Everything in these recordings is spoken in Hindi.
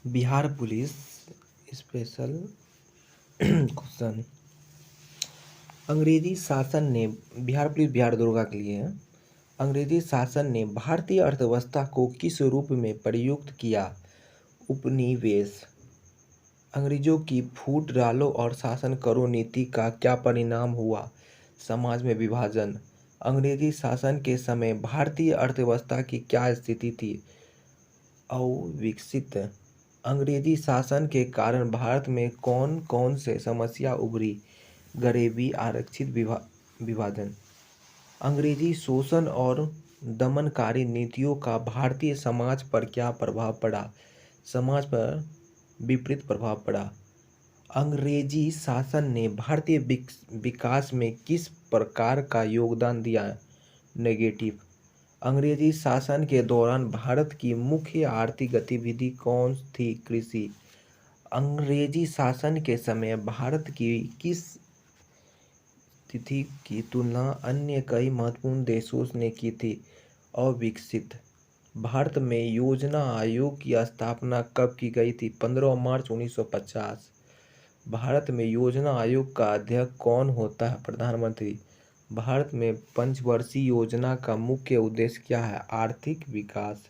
Bihar police special question. अंग्रेजी शासन ने बिहार पुलिस बिहार दरोगा के लिए है। अंग्रेजी शासन ने भारतीय अर्थव्यवस्था को किस रूप में प्रयुक्त किया? उपनिवेश। अंग्रेजों की फूट डालो और शासन करो नीति का क्या परिणाम हुआ? समाज में विभाजन। अंग्रेजी शासन के समय भारतीय अर्थव्यवस्था की क्या स्थिति थी? अविकसित। अंग्रेजी शासन के कारण भारत में कौन कौन से समस्या उभरी? गरीबी, आरक्षित विभाजन। अंग्रेजी शोषण और दमनकारी नीतियों का भारतीय समाज पर क्या प्रभाव पड़ा? समाज पर विपरीत प्रभाव पड़ा। अंग्रेजी शासन ने भारतीय विकास में किस प्रकार का योगदान दिया? नेगेटिव। अंग्रेजी शासन के दौरान भारत की मुख्य आर्थिक गतिविधि कौन थी? कृषि। अंग्रेजी शासन के समय भारत की किस स्थिति की तुलना अन्य कई महत्वपूर्ण देशों ने की थी? अविकसित। भारत में योजना आयोग की स्थापना कब की गई थी? 15 मार्च 1950। भारत में योजना आयोग का अध्यक्ष कौन होता है? प्रधानमंत्री। भारत में पंचवर्षीय योजना का मुख्य उद्देश्य क्या है? आर्थिक विकास।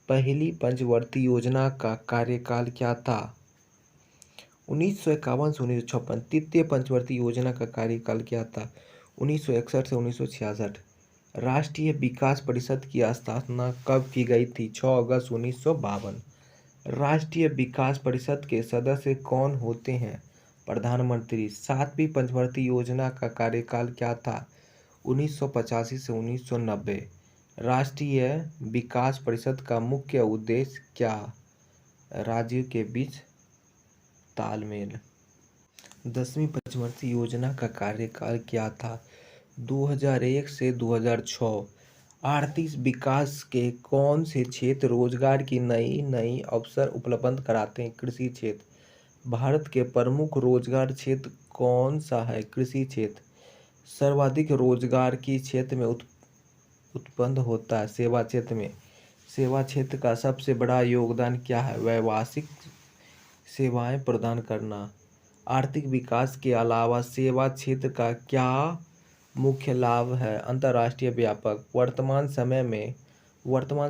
पहली पंचवर्षीय योजना का कार्यकाल क्या था? 1951 से 1956। तृतीय पंचवर्षीय योजना का कार्यकाल क्या था? 1961 से 1966। राष्ट्रीय विकास परिषद की स्थापना कब की गई थी? 6 अगस्त 1952। राष्ट्रीय विकास परिषद के सदस्य कौन होते हैं? प्रधानमंत्री। सातवीं पंचवर्षीय योजना का कार्यकाल क्या था? 1985 से 1990। राष्ट्रीय विकास परिषद का मुख्य उद्देश्य क्या? राज्यों के बीच तालमेल। 10वीं पंचवर्षीय योजना का कार्यकाल क्या था? 2001 से 2006। आर्थिक विकास के कौन से क्षेत्र रोजगार की नई अवसर उपलब्ध कराते हैं? कृषि क्षेत्र। भारत के प्रमुख रोजगार क्षेत्र कौन सा है? कृषि क्षेत्र। सर्वाधिक रोजगार किस क्षेत्र में उत्पन्न होता है? सेवा क्षेत्र में। सेवा क्षेत्र का सबसे बड़ा योगदान क्या है? व्यावसायिक सेवाएं प्रदान करना। आर्थिक विकास के अलावा सेवा क्षेत्र का क्या मुख्य लाभ है? अंतर्राष्ट्रीय व्यापार। वर्तमान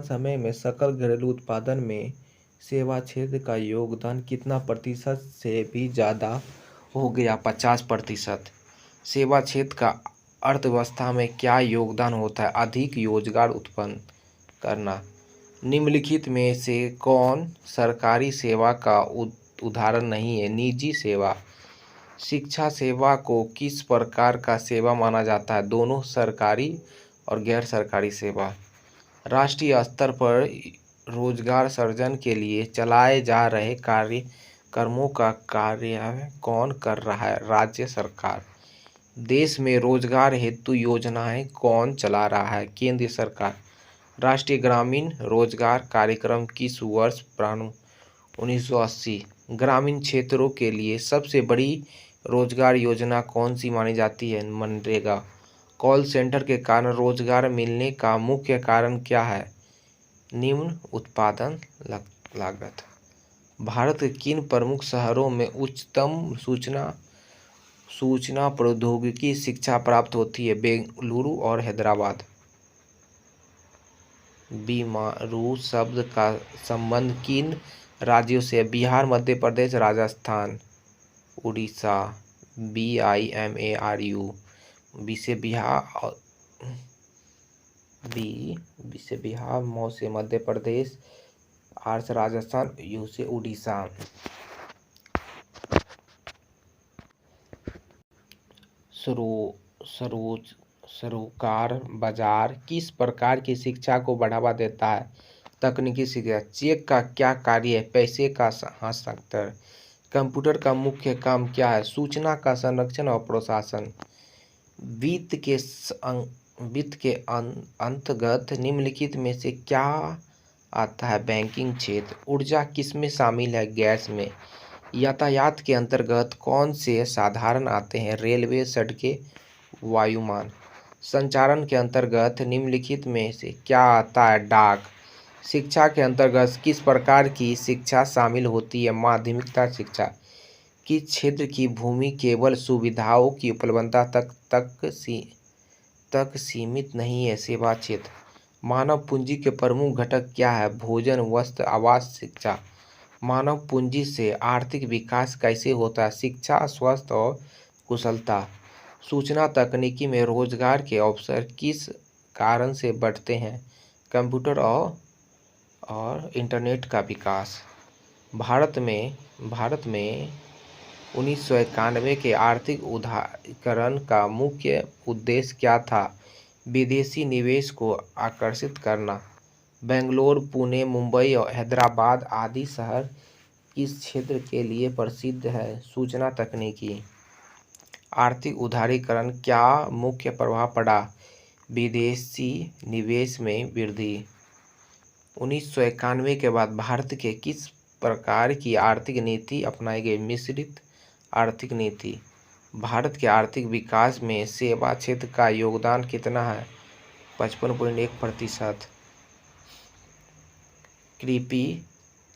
समय में सकल घरेलू उत्पादन में सेवा क्षेत्र का योगदान कितना प्रतिशत से भी ज़्यादा हो गया? 50%। सेवा क्षेत्र का अर्थव्यवस्था में क्या योगदान होता है? अधिक रोजगार उत्पन्न करना। निम्नलिखित में से कौन सरकारी सेवा का उदाहरण नहीं है? निजी सेवा। शिक्षा सेवा को किस प्रकार का सेवा माना जाता है? दोनों, सरकारी और गैर सरकारी सेवा। राष्ट्रीय स्तर पर रोजगार सृजन के लिए चलाए जा रहे कार्यक्रमों का कार्यान्वयन कौन कर रहा है? राज्य सरकार। देश में रोजगार हेतु योजनाएं कौन चला रहा है? केंद्र सरकार। राष्ट्रीय ग्रामीण रोजगार कार्यक्रम किस वर्ष प्रारंभ? 1980। ग्रामीण क्षेत्रों के लिए सबसे बड़ी रोजगार योजना कौन सी मानी जाती है? मनरेगा। कॉल सेंटर के कारण रोजगार मिलने का मुख्य कारण क्या है? निम्न उत्पादन लागत। भारत के किन प्रमुख शहरों में उच्चतम सूचना प्रौद्योगिकी शिक्षा प्राप्त होती है? बेंगलुरु और हैदराबाद। बीमारू शब्द का संबंध किन राज्यों से? बिहार, मध्य प्रदेश, राजस्थान, उड़ीसा। BIMARU। बी से बिहार, मौ से मध्य प्रदेश, आर से राजस्थान, यू से उड़ीसा। सरोकार बाजार किस प्रकार की शिक्षा को बढ़ावा देता है? तकनीकी शिक्षा। चेक का क्या कार्य है? पैसे का हस्तांतरण। कंप्यूटर का मुख्य काम क्या है? सूचना का संरक्षण और प्रोसेसिंग। वित्त के अंतर्गत निम्नलिखित में से क्या आता है? बैंकिंग क्षेत्र। ऊर्जा किसमें शामिल है? गैस में। यातायात के अंतर्गत कौन से साधन आते हैं? रेलवे, सड़कें, वायुयान। संचारण के अंतर्गत निम्नलिखित में से क्या आता है? डाक। शिक्षा के अंतर्गत किस प्रकार की शिक्षा शामिल होती है? माध्यमिकता शिक्षा। किस क्षेत्र की भूमि केवल सुविधाओं की उपलब्धता तक सीमित नहीं है? सेवा क्षेत्र। मानव पूंजी के प्रमुख घटक क्या है? भोजन, वस्त्र, आवास, शिक्षा। मानव पूंजी से आर्थिक विकास कैसे होता है? शिक्षा, स्वास्थ्य और कुशलता। सूचना तकनीकी में रोजगार के अवसर किस कारण से बढ़ते हैं? कंप्यूटर और इंटरनेट का विकास। भारत में 1991 के आर्थिक उदारीकरण का मुख्य उद्देश्य क्या था? विदेशी निवेश को आकर्षित करना। बेंगलोर, पुणे, मुंबई और हैदराबाद आदि शहर किस क्षेत्र के लिए प्रसिद्ध है? सूचना तकनीकी। आर्थिक उदारीकरण क्या मुख्य प्रभाव पड़ा? विदेशी निवेश में वृद्धि। 1991 के बाद भारत के किस प्रकार की आर्थिक नीति अपनाई गई? मिश्रित आर्थिक नीति। भारत के आर्थिक विकास में सेवा क्षेत्र का योगदान कितना है? 55.1%।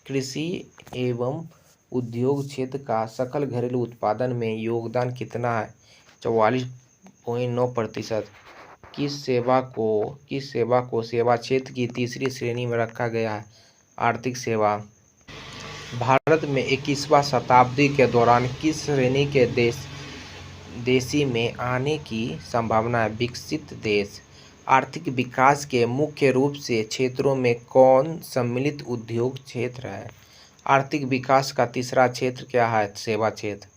कृषि एवं उद्योग क्षेत्र का सकल घरेलू उत्पादन में योगदान कितना है? 44.9%। किस सेवा को सेवा क्षेत्र की तीसरी श्रेणी में रखा गया है? आर्थिक सेवा। भारत में 21वां शताब्दी के दौरान किस श्रेणी के देशी में आने की संभावना है? विकसित देश। आर्थिक विकास के मुख्य रूप से क्षेत्रों में कौन सम्मिलित उद्योग क्षेत्र है? आर्थिक विकास का तीसरा क्षेत्र क्या है? सेवा क्षेत्र।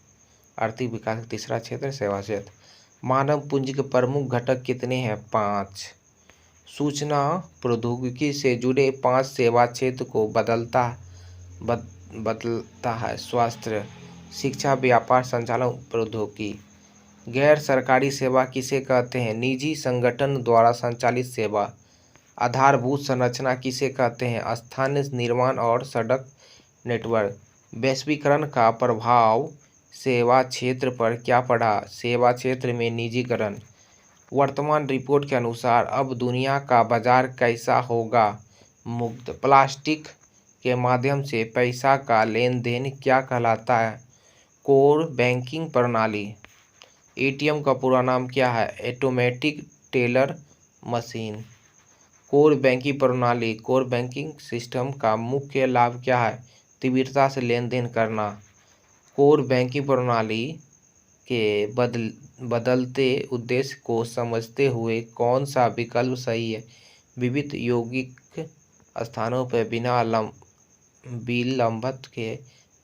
आर्थिक विकास का तीसरा क्षेत्र सेवा क्षेत्र। मानव पूंजी के प्रमुख घटक कितने हैं? 5। सूचना प्रौद्योगिकी से जुड़े 5 सेवा क्षेत्र को बदलता है। स्वास्थ्य, शिक्षा, व्यापार, संचालन, प्रौद्योगिकी। गैर सरकारी सेवा किसे कहते हैं? निजी संगठन द्वारा संचालित सेवा। आधारभूत संरचना किसे कहते हैं? स्थानीय निर्माण और सड़क नेटवर्क। वैश्वीकरण का प्रभाव सेवा क्षेत्र पर क्या पड़ा? सेवा क्षेत्र में निजीकरण। वर्तमान रिपोर्ट के अनुसार अब दुनिया का बाजार कैसा होगा? मुक्त। प्लास्टिक के माध्यम से पैसा का लेन देन क्या कहलाता है? कोर बैंकिंग प्रणाली। एटीएम का पूरा नाम क्या है? Automatic teller machine. Core banking प्रणाली, कोर बैंकिंग सिस्टम का मुख्य लाभ क्या है? तीव्रता से लेन देन करना। कोर बैंकिंग प्रणाली के बदलते उद्देश्य को समझते हुए कौन सा विकल्प सही है? विविध यौगिक स्थानों पर बिना विलंब के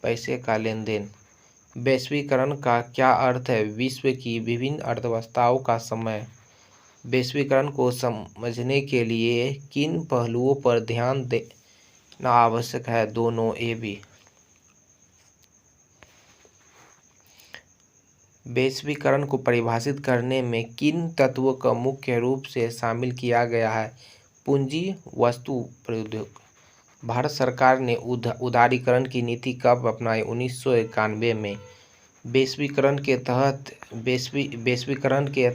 पैसे का लेन देन। वैश्वीकरण का क्या अर्थ है? विश्व की विभिन्न अर्थव्यवस्थाओं का समय। वैश्वीकरण को समझने के लिए किन पहलुओं पर ध्यान देना आवश्यक है? दोनों ए भी। वैश्वीकरण को परिभाषित करने में किन तत्वों का मुख्य रूप से शामिल किया गया है? पूंजी, वस्तु, प्रौद्योगिकी। भारत सरकार ने उदारीकरण की नीति कब अपनाई? 1991 में। वैश्वीकरण के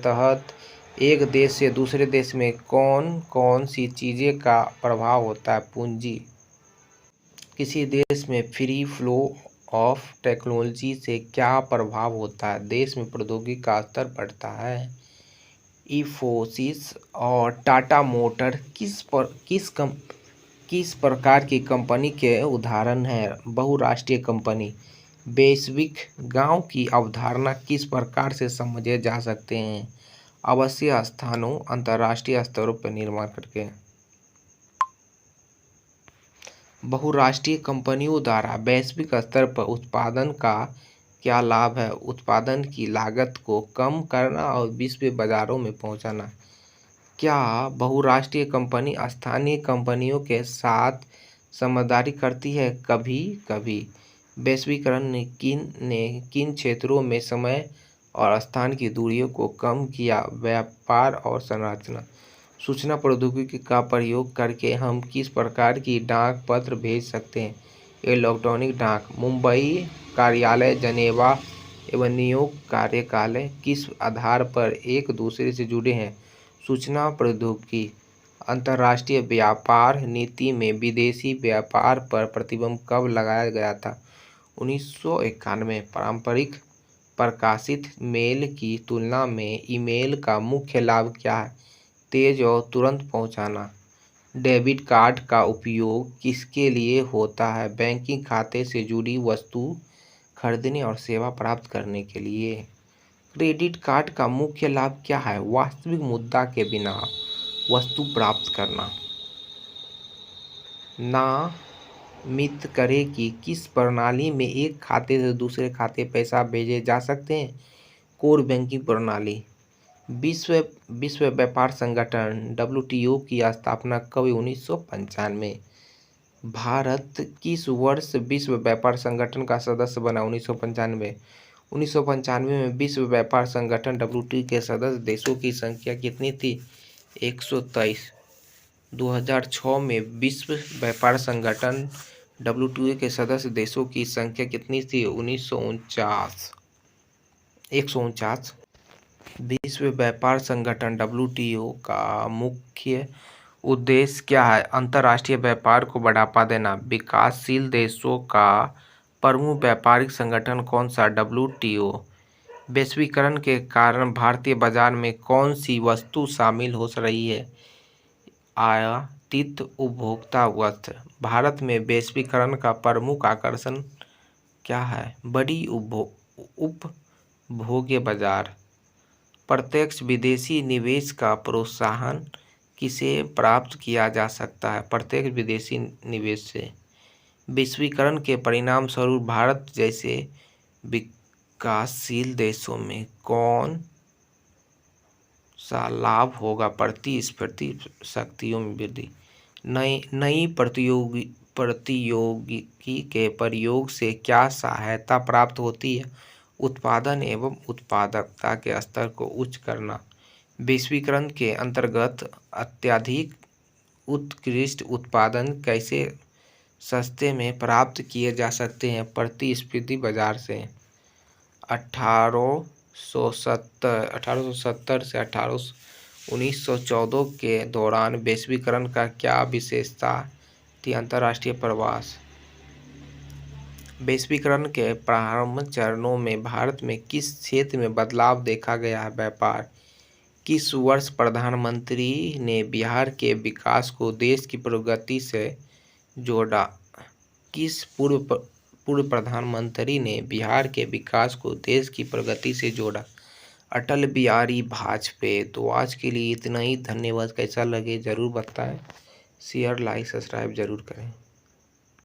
तहत एक देश से दूसरे देश में कौन कौन सी चीज़ें का प्रभाव होता है? पूंजी। किसी देश में फ्री फ्लो ऑफ टेक्नोलॉजी से क्या प्रभाव होता है? देश में प्रौद्योगिकी का स्तर बढ़ता है। इंफोसिस और टाटा मोटर किस प्रकार की कंपनी के उदाहरण हैं? बहुराष्ट्रीय कंपनी। वैश्विक गांव की अवधारणा किस प्रकार से समझे जा सकते हैं? आवासीय स्थानों अंतर्राष्ट्रीय स्तरों पर निर्माण करके। बहुराष्ट्रीय कंपनियों द्वारा वैश्विक स्तर पर उत्पादन का क्या लाभ है? उत्पादन की लागत को कम करना और विश्व बाजारों में पहुंचाना। क्या बहुराष्ट्रीय कंपनी स्थानीय कंपनियों के साथ समझदारी करती है? कभी कभी। वैश्वीकरण ने किन क्षेत्रों में समय और स्थान की दूरियों को कम किया? व्यापार और संरचना। सूचना प्रौद्योगिकी का प्रयोग करके हम किस प्रकार की डाक पत्र भेज सकते हैं? इलेक्ट्रॉनिक डाक। मुंबई कार्यालय, जेनेवा एवं न्यूयॉर्क कार्यालय किस आधार पर एक दूसरे से जुड़े हैं? सूचना प्रौद्योगिकी। अंतर्राष्ट्रीय व्यापार नीति में विदेशी व्यापार पर प्रतिबंध कब लगाया गया था? 1991। पारंपरिक प्रकाशित मेल की तुलना में ईमेल का मुख्य लाभ क्या है? तेज और तुरंत पहुंचाना। डेबिट कार्ड का उपयोग किसके लिए होता है? बैंकिंग खाते से जुड़ी वस्तु खरीदने और सेवा प्राप्त करने के लिए। क्रेडिट कार्ड का मुख्य लाभ क्या है? वास्तविक मुद्रा के बिना वस्तु प्राप्त करना। नामित करें कि किस प्रणाली में एक खाते से दूसरे खाते पैसा भेजे जा सकते हैं? कोर बैंकिंग प्रणाली। विश्व व्यापार संगठन WTO की स्थापना कब? 1995। भारत किस वर्ष विश्व व्यापार संगठन का सदस्य बना? 1995। 1995 में विश्व व्यापार संगठन WTO के सदस्य देशों की संख्या कितनी थी? 123। 2006 में विश्व व्यापार संगठन WTO के सदस्य देशों की संख्या कितनी थी? 149। विश्व व्यापार संगठन WTO का मुख्य उद्देश्य क्या है? अंतर्राष्ट्रीय व्यापार को बढ़ावा देना। विकासशील देशों का प्रमुख व्यापारिक संगठन कौन सा? WTO। वैश्वीकरण के कारण भारतीय बाजार में कौन सी वस्तु शामिल हो रही है? आयातित उपभोक्ता वस्त्र। भारत में वैश्वीकरण का प्रमुख आकर्षण क्या है? बड़ी उपभोग्य बाजार। प्रत्यक्ष विदेशी निवेश का प्रोत्साहन किसे प्राप्त किया जा सकता है? प्रत्यक्ष विदेशी निवेश से। वैश्वीकरण के परिणाम स्वरूप भारत जैसे विकासशील देशों में कौन सा लाभ होगा? प्रतिस्पर्धी शक्तियों में वृद्धि। नई प्रौद्योगिकी के प्रयोग से क्या सहायता प्राप्त होती है? उत्पादन एवं उत्पादकता के स्तर को उच्च करना। वैश्वीकरण के अंतर्गत अत्यधिक उत्कृष्ट उत्पादन कैसे सस्ते में प्राप्त किए जा सकते हैं? प्रतिस्पर्धी बाजार से। 1870 से 1914 के दौरान वैश्वीकरण का क्या विशेषता थी? अंतर्राष्ट्रीय प्रवास। वैश्वीकरण के प्रारंभ चरणों में भारत में किस क्षेत्र में बदलाव देखा गया है? व्यापार। किस वर्ष प्रधानमंत्री ने बिहार के विकास को देश की प्रगति से जोड़ा? किस पूर्व प्रधानमंत्री ने बिहार के विकास को देश की प्रगति से जोड़ा? अटल बिहारी वाजपेयी। तो आज के लिए इतना ही। धन्यवाद। कैसा लगे ज़रूर बताएं। शेयर लाइक सब्सक्राइब ज़रूर करें।